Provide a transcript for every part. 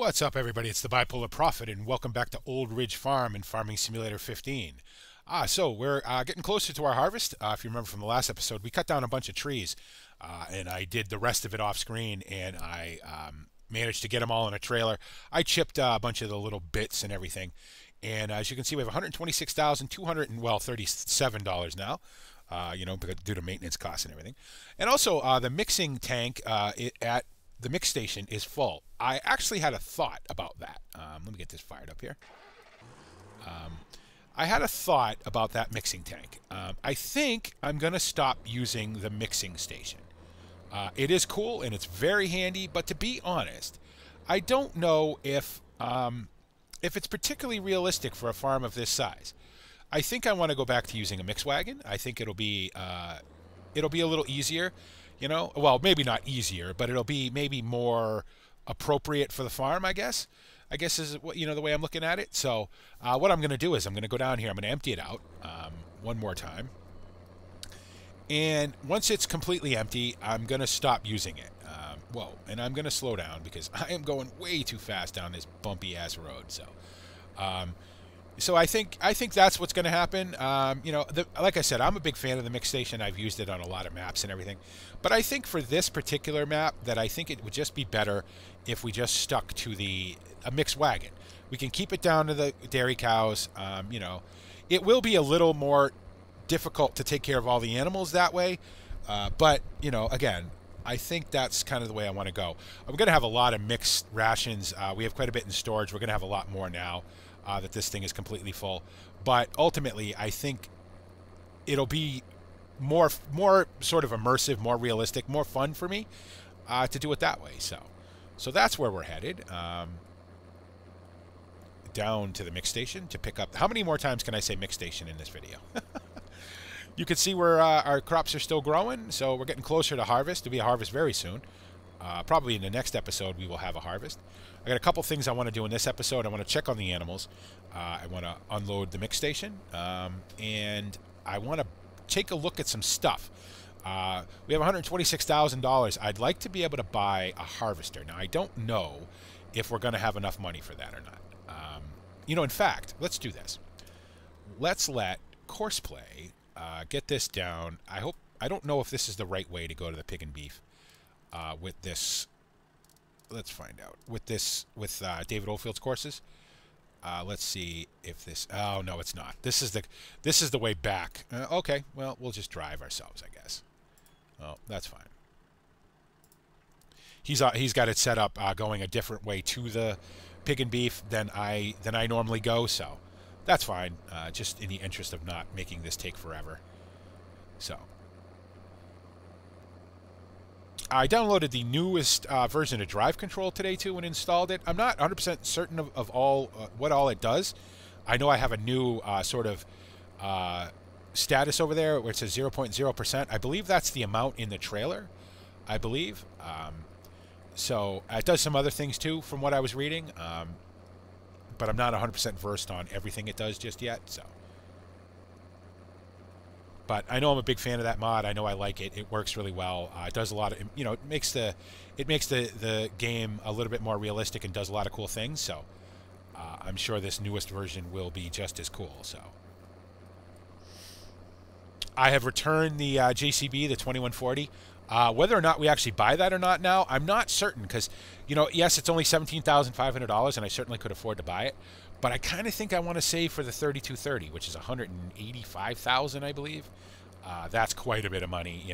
What's up, everybody? It's the Bipolar Prophet, and welcome back to Old Ridge Farm in Farming Simulator 15. So we're getting closer to our harvest. If you remember from the last episode, we cut down a bunch of trees, and I did the rest of it off screen, and I managed to get them all in a trailer. I chipped a bunch of the little bits and everything, and as you can see, we have $126,237 now. Due to maintenance costs and everything, and also the mixing tank at the mix station is full. I actually had a thought about that. Let me get this fired up here. I had a thought about that mixing tank. I think I'm going to stop using the mixing station. It is cool and it's very handy, but to be honest, I don't know if it's particularly realistic for a farm of this size. I think I want to go back to using a mix wagon. I think it'll be a little easier. Well, maybe not easier, but it'll be maybe more appropriate for the farm, I guess. I guess is what the way I'm looking at it. So what I'm going to do is I'm going to go down here. I'm going to empty it out one more time. And once it's completely empty, I'm going to stop using it. And I'm going to slow down because I am going way too fast down this bumpy ass road. So I think that's what's going to happen. Like I said, I'm a big fan of the mix station. I've used it on a lot of maps and everything. But I think for this particular map, that I think it would just be better if we just stuck to a mixed wagon. We can keep it down to the dairy cows. It will be a little more difficult to take care of all the animals that way. But again, I think that's kind of the way I want to go. I'm going to have a lot of mixed rations. We have quite a bit in storage. We're going to have a lot more now. That this thing is completely full, but ultimately I think it'll be more sort of immersive, more realistic, more fun for me to do it that way. So that's where we're headed, down to the mix station to pick up. How many more times can I say mix station in this video? You can see where our crops are still growing, so we're getting closer to harvest. There'll be a harvest very soon. Probably in the next episode we will have a harvest. I got a couple things I want to do in this episode. I want to check on the animals. I want to unload the mix station. And I want to take a look at some stuff. We have $126,000. I'd like to be able to buy a harvester. Now, I don't know if we're going to have enough money for that or not. In fact, let's do this. Let's let Courseplay get this down. I don't know if this is the right way to go to the pig and beef. With this, let's find out. With David Oldfield's courses, let's see if this. Oh no, it's not. This is the way back. Okay, well we'll just drive ourselves, I guess. Oh, that's fine. He's got it set up going a different way to the pig and beef than I normally go, so that's fine. Just in the interest of not making this take forever. So. I downloaded the newest version of Drive Control today, too, and installed it. I'm not 100% certain of what all it does. I know I have a new sort of status over there where it says 0.0%. I believe that's the amount in the trailer, I believe. So it does some other things, too, from what I was reading. But I'm not 100% versed on everything it does just yet, so. But I know I'm a big fan of that mod. I know I like it. It works really well. It does a lot of, it makes the game a little bit more realistic and does a lot of cool things. So I'm sure this newest version will be just as cool. So I have returned the JCB, the 2140. Whether or not we actually buy that or not now, I'm not certain because, yes, it's only $17,500 and I certainly could afford to buy it. But I kind of think I want to save for the 3230, which is $185,000, I believe. That's quite a bit of money,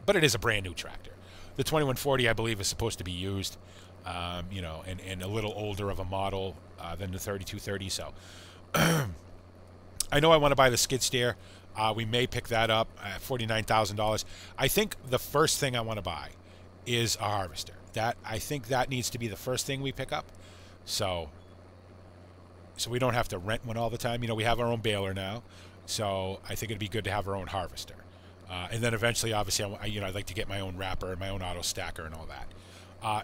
but it is a brand new tractor. The 2140, I believe, is supposed to be used, and a little older of a model than the 3230. So I know I want to buy the skid steer. We may pick that up at $49,000. I think the first thing I want to buy is a harvester. I think that needs to be the first thing we pick up. So we don't have to rent one all the time. We have our own baler now, so I think it'd be good to have our own harvester. And then eventually, obviously, I'd like to get my own wrapper, my own auto stacker, and all that.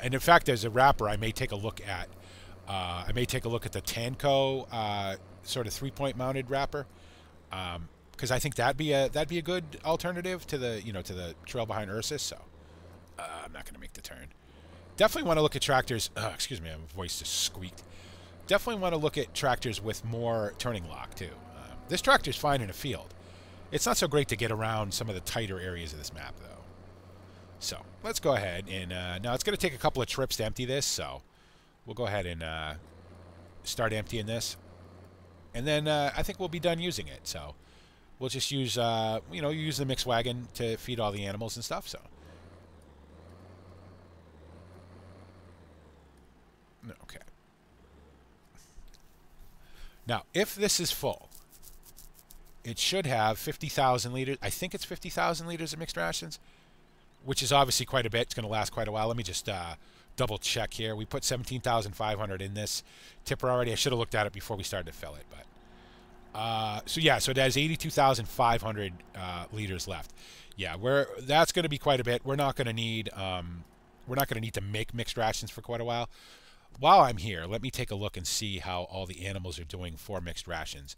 And in fact, as a wrapper, I may take a look at the Tanco sort of 3-point mounted wrapper, because I think that'd be a good alternative to the to the trail behind Ursus. So I'm not going to make the turn. Definitely want to look at tractors. Excuse me, my voice just squeaked. Definitely want to look at tractors with more turning lock too. This tractor's fine in a field. It's not so great to get around some of the tighter areas of this map though. So let's go ahead and now it's going to take a couple of trips to empty this. So we'll go ahead and start emptying this, and then I think we'll be done using it. So we'll just use use the mix wagon to feed all the animals and stuff. So. Okay. Now, if this is full, it should have 50,000 liters. I think it's 50,000 liters of mixed rations, which is obviously quite a bit. It's going to last quite a while. Let me just double check here. We put 17,500 in this tipper already. I should have looked at it before we started to fill it, but so it has 82,500 liters left. Yeah, that's going to be quite a bit. We're not going to need to make mixed rations for quite a while. While I'm here, let me take a look and see how all the animals are doing for mixed rations,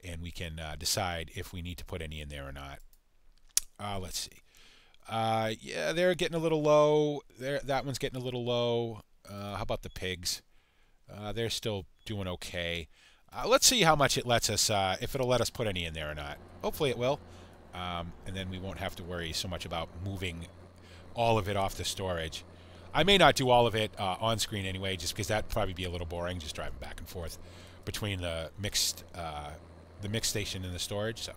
and we can decide if we need to put any in there or not. Let's see. Yeah, they're getting a little low. That one's getting a little low. How about the pigs? They're still doing okay. Let's see how much it lets us, if it'll let us put any in there or not. Hopefully it will, and then we won't have to worry so much about moving all of it off the storage. I may not do all of it on screen anyway, just because that'd probably be a little boring, just driving back and forth between the mix station and the storage. So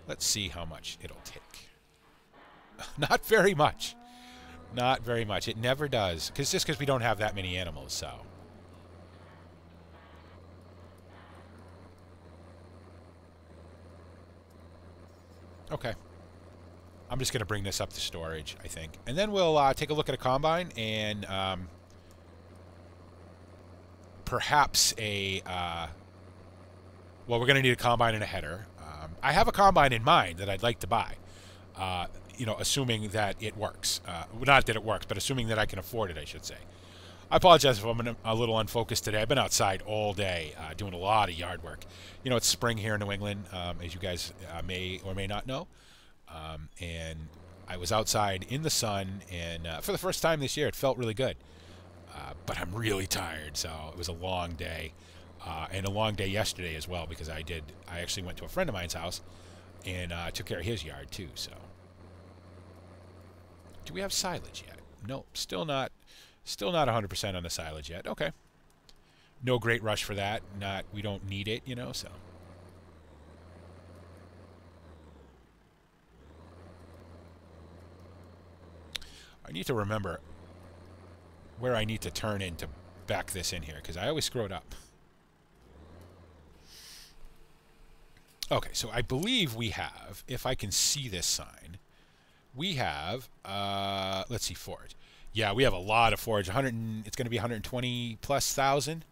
let's see how much it'll take. Not very much. Not very much. It never does, just because we don't have that many animals. So okay. I'm just going to bring this up to storage, I think. And then we'll take a look at a combine and perhaps we're going to need a combine and a header. I have a combine in mind that I'd like to buy, assuming that it works. Not that it works, but assuming that I can afford it, I should say. I apologize if I'm a little unfocused today. I've been outside all day doing a lot of yard work. It's spring here in New England, as you guys may or may not know. And I was outside in the sun, and for the first time this year, it felt really good. But I'm really tired, so it was a long day, and a long day yesterday as well, because I actually went to a friend of mine's house and took care of his yard too. So, do we have silage yet? Nope, still not 100% on the silage yet. Okay, no great rush for that. We don't need it, so. I need to remember where I need to turn in to back this in here, because I always screw it up. Okay, so I believe we have, if I can see this sign, we have, let's see, forage. Yeah, we have a lot of forage. It's going to be 120 plus thousand.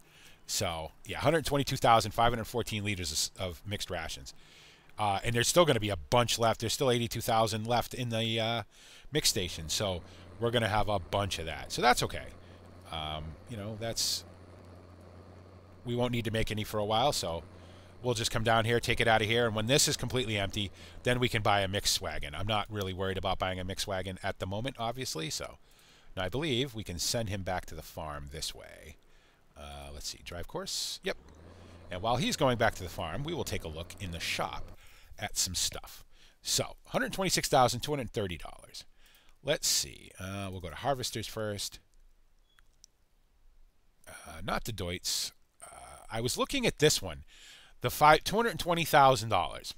So, yeah, 122,514 liters of mixed rations. And there's still going to be a bunch left. There's still 82,000 left in the mix station. So we're going to have a bunch of that. So that's okay. We won't need to make any for a while. So we'll just come down here, take it out of here. And when this is completely empty, then we can buy a mix wagon. I'm not really worried about buying a mix wagon at the moment, obviously. So now I believe we can send him back to the farm this way. Let's see, drive course. Yep. And while he's going back to the farm, we will take a look in the shop at some stuff. So, $126,230. Let's see. We'll go to harvesters first. Not the Deutz. I was looking at this one. The $220,000.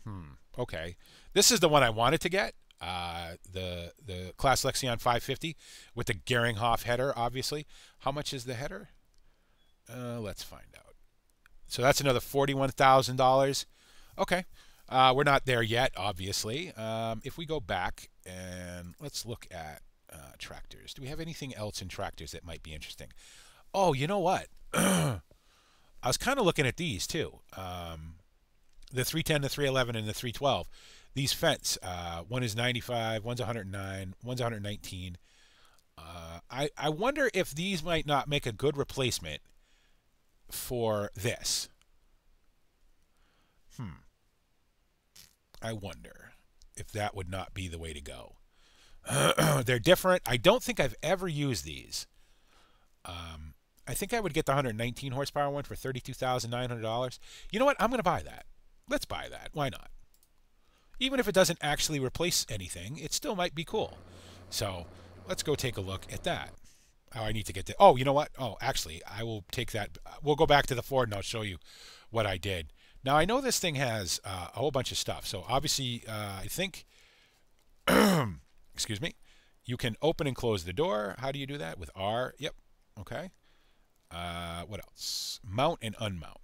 Okay. This is the one I wanted to get. The Class Lexion 550 with the Geringhoff header, obviously. How much is the header? Let's find out. So that's another $41,000. Okay. We're not there yet, obviously. If we go back and let's look at tractors. Do we have anything else in tractors that might be interesting? Oh, you know what? I was kind of looking at these too. The 310, the 311, and the 312. These Fence. One is 95, one's 109, one's 119. I wonder if these might not make a good replacement for this. I wonder if that would not be the way to go. They're different. I don't think I've ever used these. I think I would get the 119 horsepower one for $32,900. You know what? I'm going to buy that. Let's buy that. Why not? Even if it doesn't actually replace anything, it still might be cool. So let's go take a look at that. Oh, I need to get the... Oh, you know what? Oh, actually, I will take that. We'll go back to the Ford and I'll show you what I did. Now, I know this thing has a whole bunch of stuff. So obviously, I think... excuse me. You can open and close the door. How do you do that? With R. Yep. Okay. What else? Mount and unmount.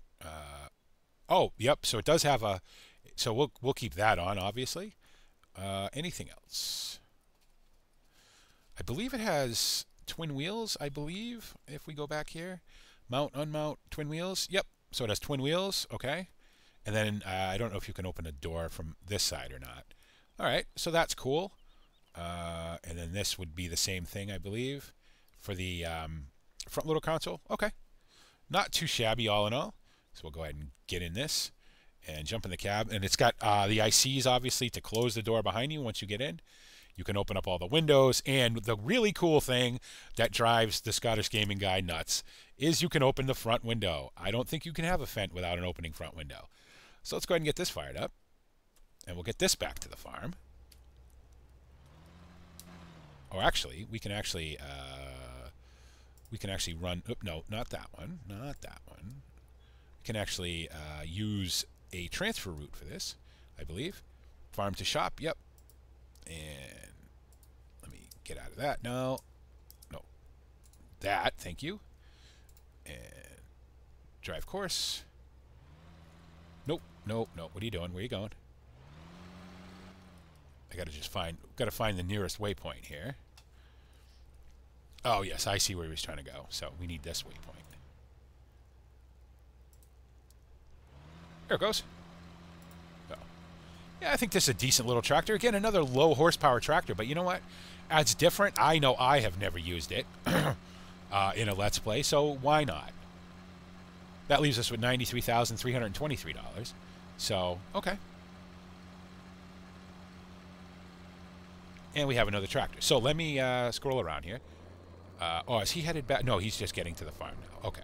Oh, yep. So it does have a... So we'll keep that on, obviously. Anything else? I believe it has twin wheels, I believe, if we go back here. Mount, unmount, twin wheels. Yep. So it has twin wheels. Okay. And then I don't know if you can open a door from this side or not. All right. So that's cool. And then this would be the same thing, I believe, for the front loader console. Okay. Not too shabby all in all. So we'll go ahead and get in this and jump in the cab. And it's got the ICs, obviously, to close the door behind you once you get in. You can open up all the windows. And the really cool thing that drives the Scottish gaming guy nuts is you can open the front window. I don't think you can have a Fendt without an opening front window. So let's go ahead and get this fired up. And we'll get this back to the farm. Or actually, we can actually run... Oh, no, not that one. Not that one. We can actually use a transfer route for this, I believe. Farm to shop, yep. And let me get out of that. No. No. That, thank you. And drive course. Nope, nope, nope. What are you doing? Where are you going? I gotta just find the nearest waypoint here. Oh yes, I see where he was trying to go. So we need this waypoint. There it goes. So, yeah, I think this is a decent little tractor. Again, another low horsepower tractor, but you know what? It's different. I know I have never used it in a Let's Play, so why not? That leaves us with $93,323. So, okay. And we have another tractor. So let me scroll around here. Oh, is he headed back? No, he's just getting to the farm now. Okay.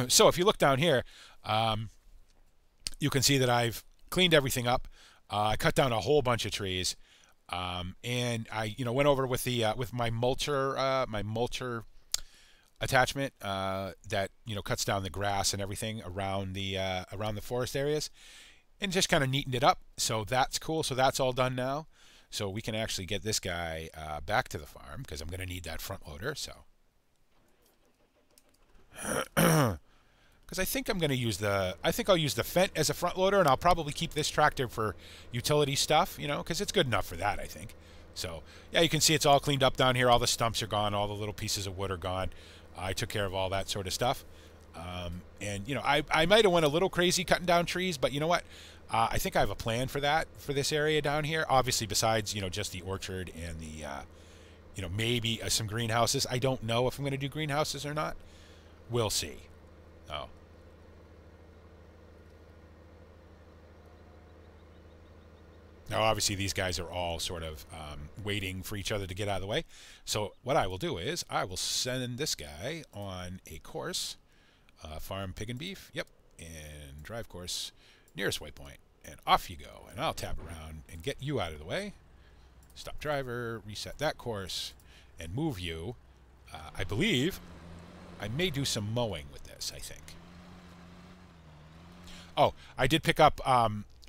So if you look down here, you can see that I've cleaned everything up. I cut down a whole bunch of trees, and I, went over with the with my mulcher attachment that cuts down the grass and everything around the forest areas, and just kind of neatened it up. So that's cool. So that's all done now. So we can actually get this guy back to the farm because I'm going to need that front loader. So, because I think I'm going to use I'll use the Fendt as a front loader, and I'll probably keep this tractor for utility stuff, because it's good enough for that, I think. So, yeah, you can see it's all cleaned up down here. All the stumps are gone. All the little pieces of wood are gone. I took care of all that sort of stuff. And, I might have went a little crazy cutting down trees, but you know what? I think I have a plan for that, for this area down here. Obviously, besides, just the orchard and the, maybe some greenhouses. I don't know if I'm going to do greenhouses or not. We'll see. Oh. Now, obviously, these guys are all sort of waiting for each other to get out of the way. So what I will do is I will send this guy on a course. Farm pig and beef. Yep. And drive course. Nearest waypoint, and off you go. And I'll tap around and get you out of the way. Stop driver, reset that course, and move you. I believe I may do some mowing with this, I think. Oh, I did pick up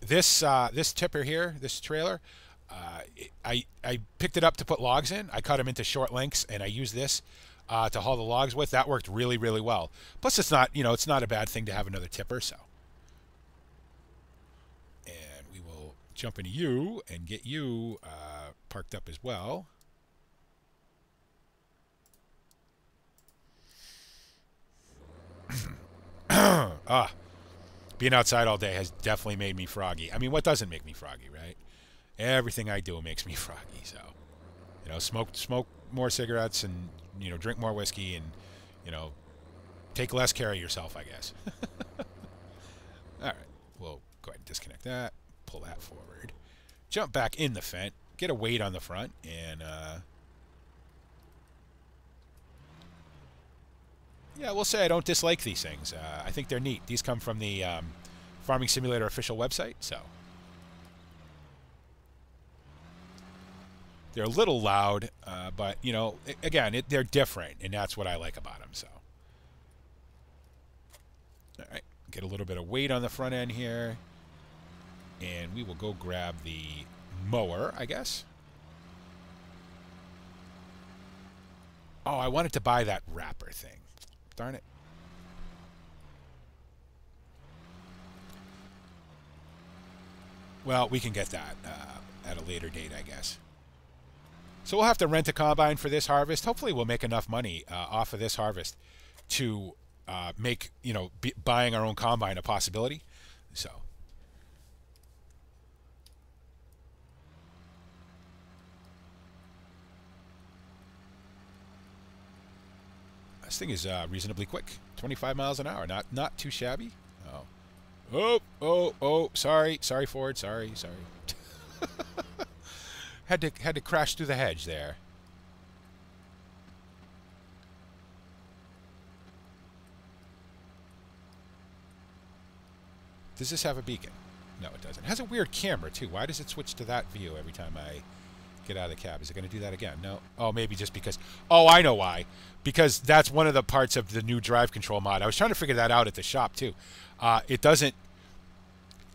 this tipper here, this trailer. I picked it up to put logs in. I cut them into short lengths, and I used this to haul the logs with. That worked really, really well. Plus, it's not, it's not a bad thing to have another tipper, so. Jump into you and get you parked up as well. Being outside all day has definitely made me froggy. I mean, what doesn't make me froggy, right? Everything I do makes me froggy. So, smoke more cigarettes and, drink more whiskey and, take less care of yourself, I guess. All right. We'll go ahead and disconnect that. Pull that forward. Jump back in the Fendt. get a weight on the front and yeah, we'll say I don't dislike these things. I think they're neat. These come from the Farming Simulator official website, so they're a little loud, but you know, again, they're different, and that's what I like about them. So, all right, get a little bit of weight on the front end here, and we will go grab the mower, I guess. Oh, I wanted to buy that wrapper thing. Darn it. Well, we can get that at a later date, I guess. So we'll have to rent a combine for this harvest. Hopefully we'll make enough money off of this harvest to make, you know, buying our own combine a possibility. So. This thing is reasonably quick. 25 miles an hour. Not too shabby. Oh. Sorry, Ford. Sorry. had to crash through the hedge there. Does this have a beacon? No, it doesn't. It has a weird camera too. Why does it switch to that view every time I get out of the cab? Is it going to do that again? No. Oh, maybe just because. Oh, I know why. Because that's one of the parts of the new drive control mod. I was trying to figure that out at the shop too. It doesn't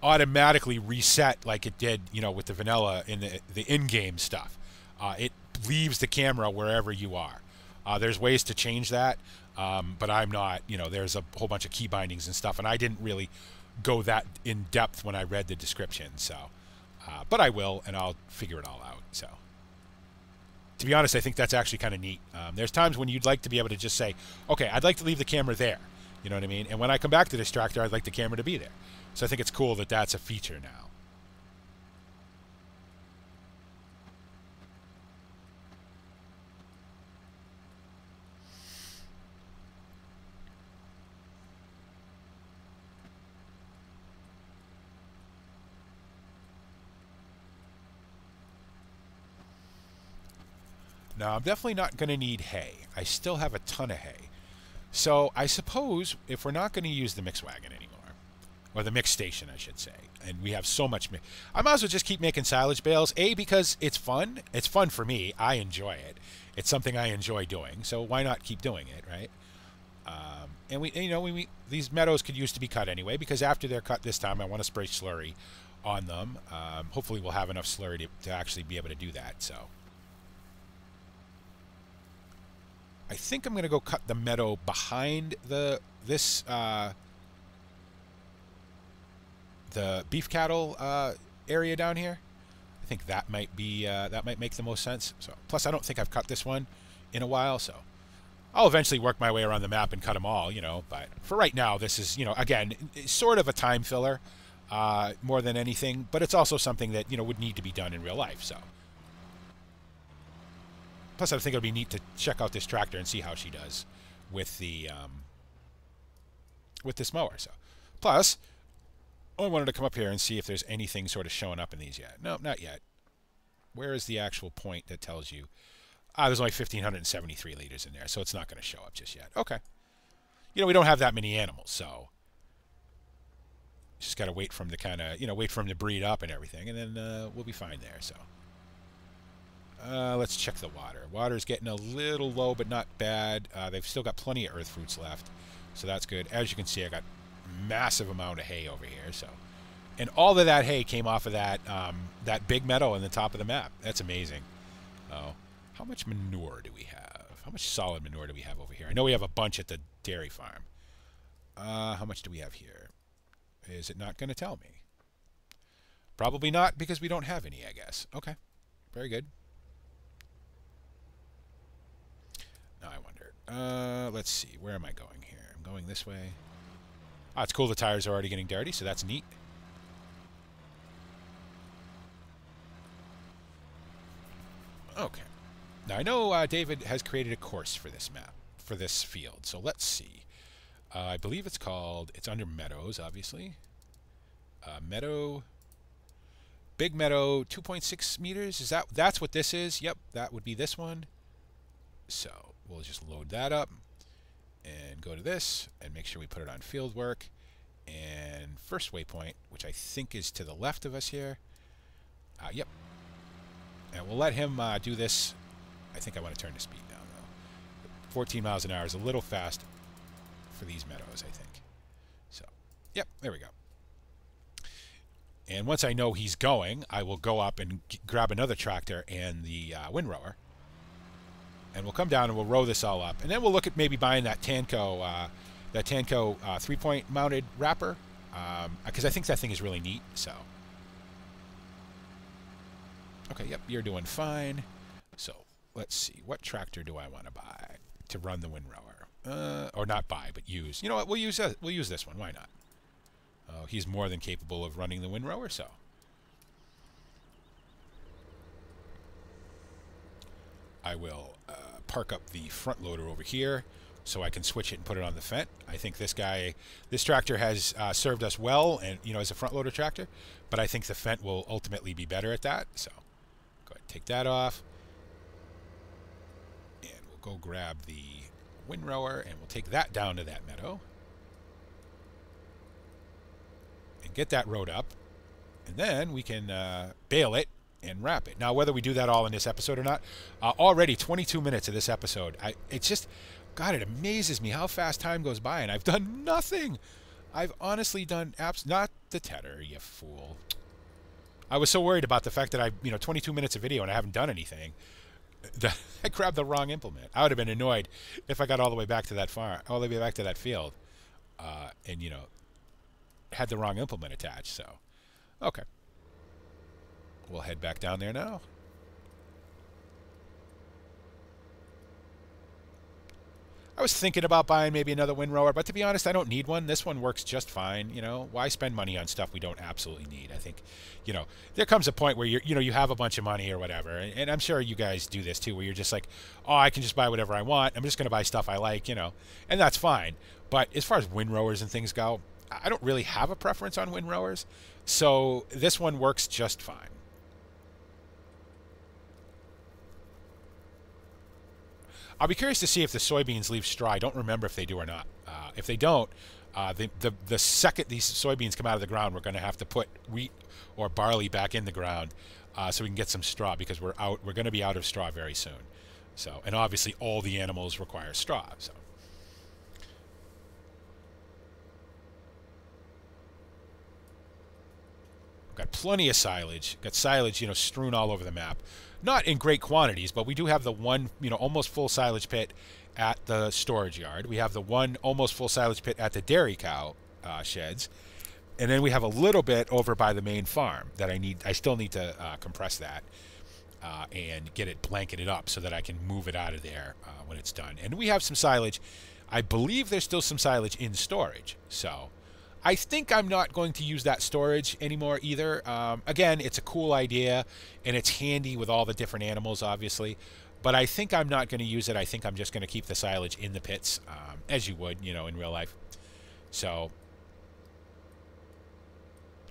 automatically reset like it did, you know, with the vanilla in the in-game stuff. It leaves the camera wherever you are. There's ways to change that, but I'm not. You know, there's a whole bunch of key bindings and stuff, and I didn't really go that in depth when I read the description. So, but I will, and I'll figure it all out. So. To be honest, I think that's actually kind of neat. There's times when you'd like to be able to just say, okay, I'd like to leave the camera there. You know what I mean? And when I come back to this tractor, I'd like the camera to be there. So I think it's cool that that's a feature now. Now, I'm definitely not going to need hay. I still have a ton of hay. So I suppose if we're not going to use the mix wagon anymore, or the mix station, I should say, and we have so much I might as well just keep making silage bales. A, because it's fun. It's fun for me. I enjoy it. It's something I enjoy doing. So why not keep doing it, right? And these meadows could use to be cut anyway, because after they're cut this time, I want to spray slurry on them. Hopefully we'll have enough slurry to actually be able to do that. So I think I'm going to go cut the meadow behind the beef cattle area down here. I think that might be that might make the most sense. So plus I don't think I've cut this one in a while, so I'll eventually work my way around the map and cut them all, you know. But for right now, this is, you know, again, sort of a time filler more than anything, but it's also something that, you know, would need to be done in real life. So plus I think it'll be neat to check out this tractor and see how she does with the with this mower. So plus I wanted to come up here and see if there's anything sort of showing up in these yet. No, not yet. Where is the actual point that tells you? There's only 1,573 liters in there, so it's not going to show up just yet. Okay. You know, we don't have that many animals, so just got to wait for them to kind of, you know, wait for them to breed up and everything, and then we'll be fine there. So let's check the water. Water's getting a little low, but not bad. They've still got plenty of earth fruits left, so that's good. As you can see, I got massive amount of hay over here, so, and all of that hay came off of that that big meadow in the top of the map. That's amazing. Oh, how much manure do we have? How much solid manure do we have over here? I know we have a bunch at the dairy farm. How much do we have here? Is it not going to tell me? Probably not, because we don't have any, I guess. Okay, very good. Now I wonder. Let's see, where am I going here? I'm going this way. Ah, it's cool the tires are already getting dirty, so that's neat. Okay. Now, I know David has created a course for this map, for this field, so let's see. I believe it's called, it's under Meadows, obviously. Meadow Big meadow, 2.6 meters. Is that's what this is? Yep, that would be this one. So we'll just load that up and go to this and make sure we put it on field work. And first waypoint, which I think is to the left of us here. Yep. And we'll let him do this. I think I want to turn the speed down, though. 14 miles an hour is a little fast for these meadows, I think. So, yep, there we go. And once I know he's going, I will go up and grab another tractor and the windrower. And we'll come down and we'll row this all up. And then we'll look at maybe buying that Tanco 3-point mounted wrapper. Because I think that thing is really neat, so. Okay, yep, you're doing fine. So, let's see. What tractor do I want to buy to run the windrower? Or not buy, but use. You know what? We'll use this one. Why not? He's more than capable of running the windrower, so. I will park up the front loader over here so I can switch it and put it on the Fendt. I think this tractor has served us well, and as a front loader tractor, but I think the Fendt will ultimately be better at that. So go ahead and take that off, and we'll go grab the windrower, and we'll take that down to that meadow and get that rowed up, and then we can bale it and wrap it. Now, whether we do that all in this episode or not, already 22 minutes of this episode. It's just, God, it amazes me how fast time goes by, and I've done nothing. I've honestly done not the tedder, you fool. I was so worried about the fact that 22 minutes of video and I haven't done anything. I grabbed the wrong implement. I would have been annoyed if I got all the way back to that farm, all the way back to that field, and had the wrong implement attached. So, okay. We'll head back down there now. I was thinking about buying maybe another windrower, but to be honest, I don't need one. This one works just fine. Why spend money on stuff we don't absolutely need? I think, there comes a point where you have a bunch of money or whatever, and I'm sure you guys do this too, where you're just like, oh, I can just buy whatever I want. I'm just going to buy stuff I like, and that's fine. But as far as windrowers and things go, I don't really have a preference on windrowers, so this one works just fine. I'll be curious to see if the soybeans leave straw. I don't remember if they do or not. If they don't, the second these soybeans come out of the ground, we're going to have to put wheat or barley back in the ground so we can get some straw, because we're going to be out of straw very soon. So, and obviously all the animals require straw. So. Got plenty of silage. Got silage, strewn all over the map. Not in great quantities, but we do have the one, almost full silage pit at the storage yard. We have the one almost full silage pit at the dairy cow sheds. And then we have a little bit over by the main farm that I still need to compress that and get it blanketed up so that I can move it out of there when it's done. And we have some silage. I believe there's still some silage in storage. So I think I'm not going to use that storage anymore either. Again, it's a cool idea, and it's handy with all the different animals, obviously. But I think I'm not going to use it. I think I'm just going to keep the silage in the pits, as you would, in real life. So,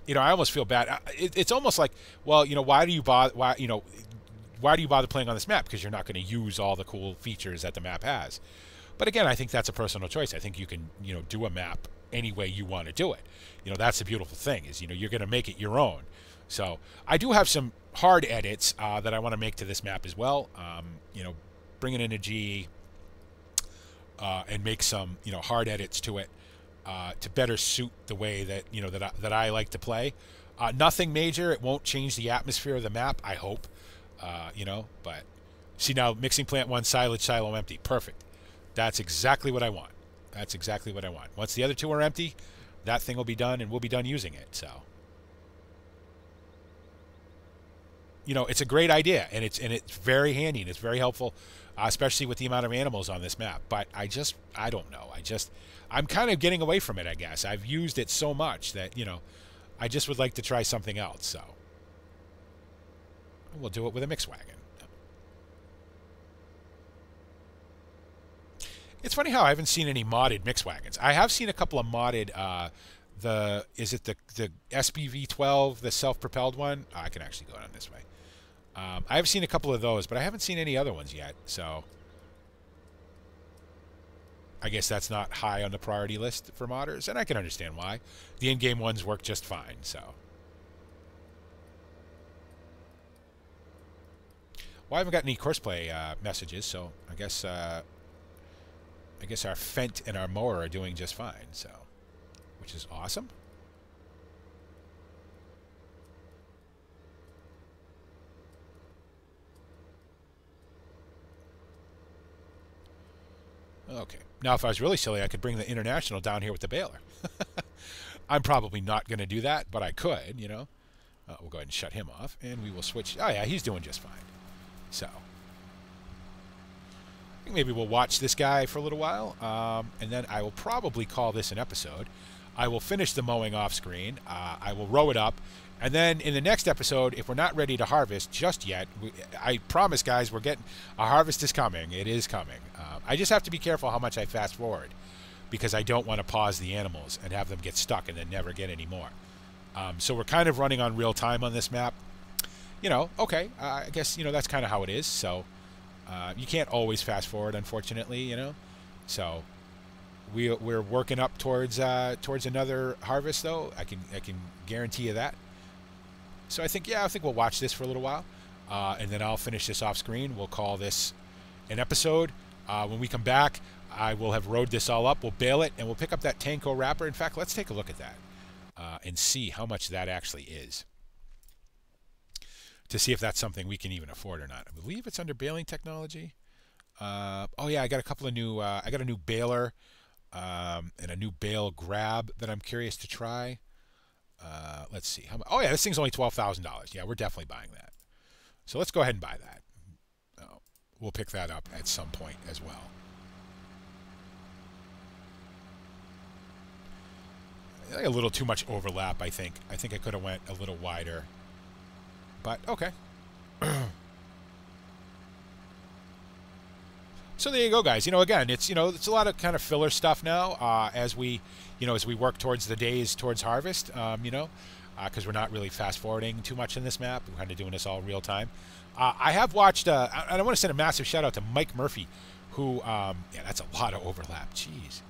I almost feel bad. It's almost like, well, why do you bother? Why do you bother playing on this map? Because you're not going to use all the cool features that the map has. But again, I think that's a personal choice. I think you can, do a map any way you want to do it. That's the beautiful thing is, you're going to make it your own. So I do have some hard edits that I want to make to this map as well. Bring it into G and make some, hard edits to it to better suit the way that, that I like to play. Nothing major. It won't change the atmosphere of the map, I hope. But see now, mixing plant 1, silage, silo empty. Perfect. That's exactly what I want. That's exactly what I want. Once the other two are empty, that thing will be done, and we'll be done using it. So, it's a great idea, and it's very handy, and it's very helpful, especially with the amount of animals on this map. But I don't know. I'm kind of getting away from it, I guess. I've used it so much that, I just would like to try something else. So, we'll do it with a mix wagon. It's funny how I haven't seen any modded mix wagons. I have seen a couple of modded is it the SBV12, the self-propelled one? Oh, I can actually go down this way. I have seen a couple of those, but I haven't seen any other ones yet. So I guess that's not high on the priority list for modders, and I can understand why. The in-game ones work just fine. So, well, I haven't got any courseplay messages, so I guess our Fent and our mower are doing just fine. So, which is awesome. Okay. Now, if I was really silly, I could bring the International down here with the baler. I'm probably not going to do that, but I could, you know. We'll go ahead and shut him off, and we will switch. Oh, yeah, he's doing just fine. So, I think maybe we'll watch this guy for a little while, and then I will probably call this an episode. I will finish the mowing off screen. I will row it up. And then in the next episode, if we're not ready to harvest just yet, I promise, guys, a harvest is coming. It is coming. I just have to be careful how much I fast forward because I don't want to pause the animals and have them get stuck and then never get any more. So we're kind of running on real time on this map. You know, okay, I guess, you know, that's kind of how it is. So you can't always fast forward, unfortunately, you know. So we're working up towards another harvest, though. I can guarantee you that. So I think we'll watch this for a little while, and then I'll finish this off screen. We'll call this an episode. When we come back, I will have rowed this all up. We'll bale it, and we'll pick up that Tanko wrapper. In fact, let's take a look at that and see how much that actually is, to see if that's something we can even afford or not. I believe it's under baling technology. Oh yeah, I got a couple of new. I got a new baler and a new bale grab that I'm curious to try. Let's see. Oh yeah, this thing's only $12,000. Yeah, we're definitely buying that. So let's go ahead and buy that. We'll pick that up at some point as well. A little too much overlap, I think. I think I could have went a little wider. But okay. So there you go, guys. You know, again, it's a lot of kind of filler stuff now as we work towards the days towards harvest. Because we're not really fast forwarding too much in this map. We're kind of doing this all real time. I have watched, and I want to send a massive shout out to Mike Murphy, who, yeah, that's a lot of overlap. Jeez.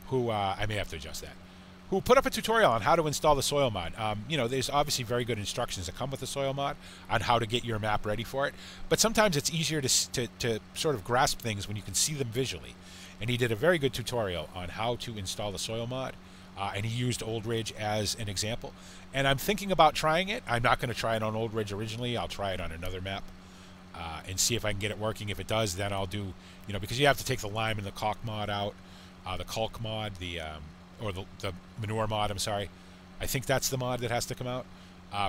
Who I may have to adjust that. Who put up a tutorial on how to install the soil mod. There's obviously very good instructions that come with the soil mod on how to get your map ready for it. But sometimes it's easier to sort of grasp things when you can see them visually. And he did a very good tutorial on how to install the soil mod. And he used Old Ridge as an example. And I'm thinking about trying it. I'm not going to try it on Old Ridge originally. I'll try it on another map and see if I can get it working. If it does, then I'll do, because you have to take the lime and the caulk mod out. The caulk mod, or the manure mod, I'm sorry. I think that's the mod that has to come out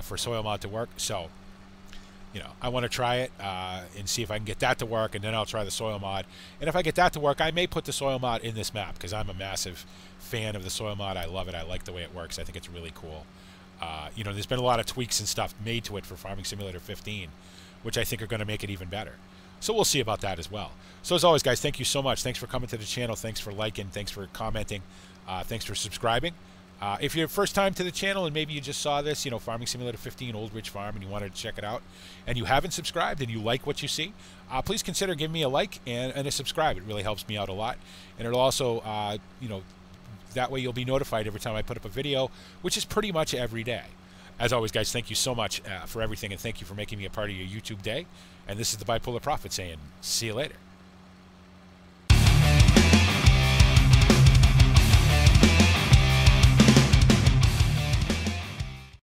for soil mod to work. So, I want to try it and see if I can get that to work, and then I'll try the soil mod. And if I get that to work, I may put the soil mod in this map because I'm a massive fan of the soil mod. I love it. I like the way it works. I think it's really cool. There's been a lot of tweaks and stuff made to it for Farming Simulator 15, which I think are going to make it even better. So we'll see about that as well. So as always, guys, thank you so much. Thanks for coming to the channel. Thanks for liking. Thanks for commenting. Thanks for subscribing. If you're first time to the channel and maybe you just saw this, Farming Simulator 15 Old Ridge Farm, and you wanted to check it out, and you haven't subscribed and you like what you see, please consider giving me a like and a subscribe. It really helps me out a lot. And it'll also, that way you'll be notified every time I put up a video, which is pretty much every day. As always, guys, thank you so much for everything, and thank you for making me a part of your YouTube day. And this is the Bipolar Prophet saying, see you later.